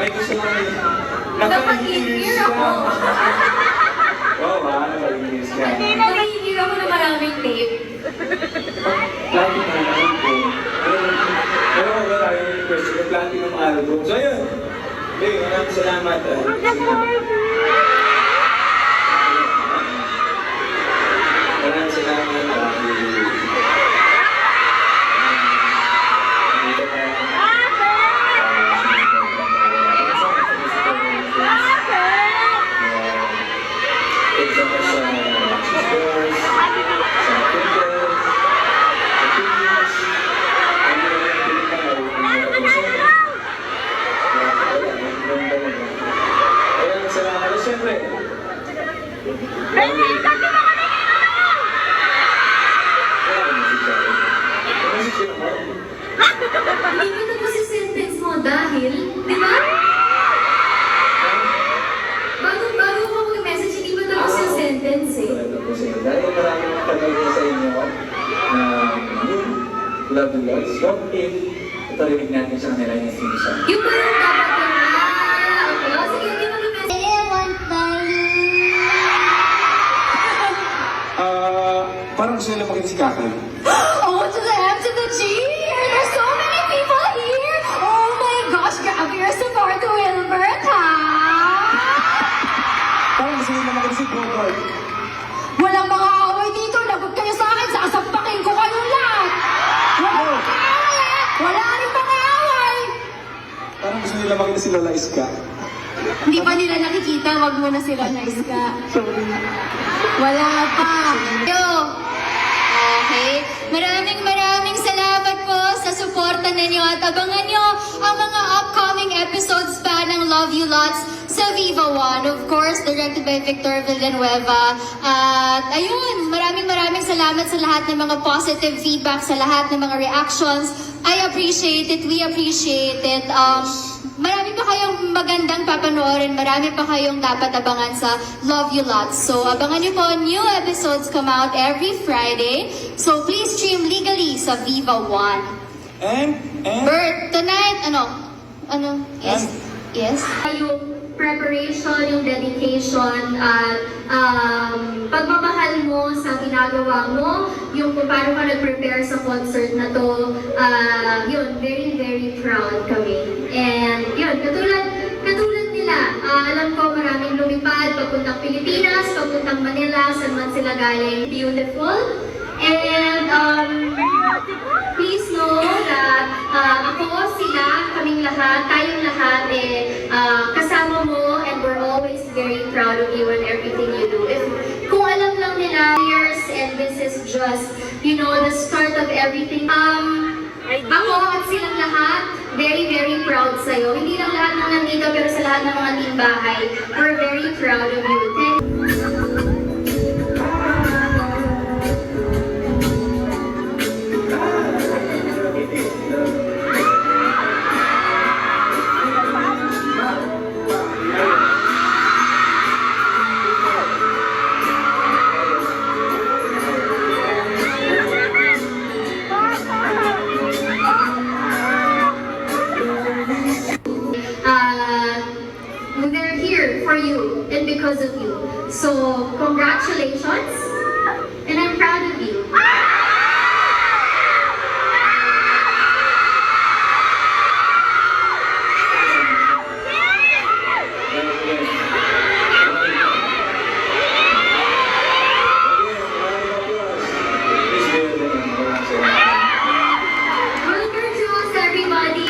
May gusto lang yun. Napag-i-hear ako. Oo, nakapag-i-hears ka. Napag-i-hear ako na maraming tape. Platinum album. Pero wala yung request ko, platinum album. So yun. Okay, maraming salamat. Maraming salamat. Hindi ko tapos yung sentence mo dahil, di ba? Bago ko mag-message, hindi mo tapos yung sentence eh. Dahil maraming nakapagay sa inyo na love you lots. What if ito rinig natin sa kanila yung sing-song? Yung parang dapat yung okay. O, sige, hindi mo mag-message. Parang gusto nila makita si Kakay. Oh, to the M to the G! There's so many people here! Oh my gosh, grabe you're so far to Wilbert, ha? Parang gusto nila makita si Bogart. Walang mga away dito. Lagot kayo sa akin. Sasampakin ko kayong lahat. Walang mga away. Wala rin mga away. Parang gusto nila makita si Lola Iska. Hindi pa nila nakikita. Wag mo na sila na iska. Sorry. Wala pa. Yo. Okay. Maraming salamat po sa suporta ninyo at abangan nyo ang mga upcoming episodes pa ng Love You Lots sa Viva One. Of course, directed by Victor Villanueva. At ayun, maraming salamat sa lahat ng mga positive feedback, sa lahat ng mga reactions. I appreciate it. We appreciate it. Marami pa kayong magandang papanoorin, marami pa kayong dapat abangan sa Love You Lots. So, abangan nyo po, new episodes come out every Friday. So, please stream legally sa Viva One. And? Bert, tonight, ano? Yes? Yung preparation, yung dedication, at pagmamahal mo sa ginagawa mo, yung kung paano ka nag-prepare sa concert na to, yun, very proud kami. And yun, katulad nila, alam ko maraming lumipad, papuntang Pilipinas, papuntang Manila, saan man sila galing. Beautiful. And please know that ako, sila, kaming lahat, tayong lahat, kasama mo, and we're always very proud of you and everything you do. If kung alam lang nila, years, and this is just, the start of everything. Ako at silang lahat, very, very proud sa'yo. Hindi lang lahat ng nandito, pero sa lahat ng mga team bahay, we're very proud of you. They're here for you and because of you. So, congratulations, and I'm proud of you. Wilbur Jules, everybody.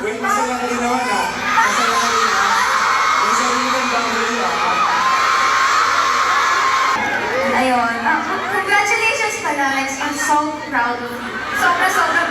Wait, masaya ka din naman ah. Masaya ka din ah. May sarili kang boundary ah. Ayun. Congratulations pala, Lex. I'm so proud of you. Sobra-sobra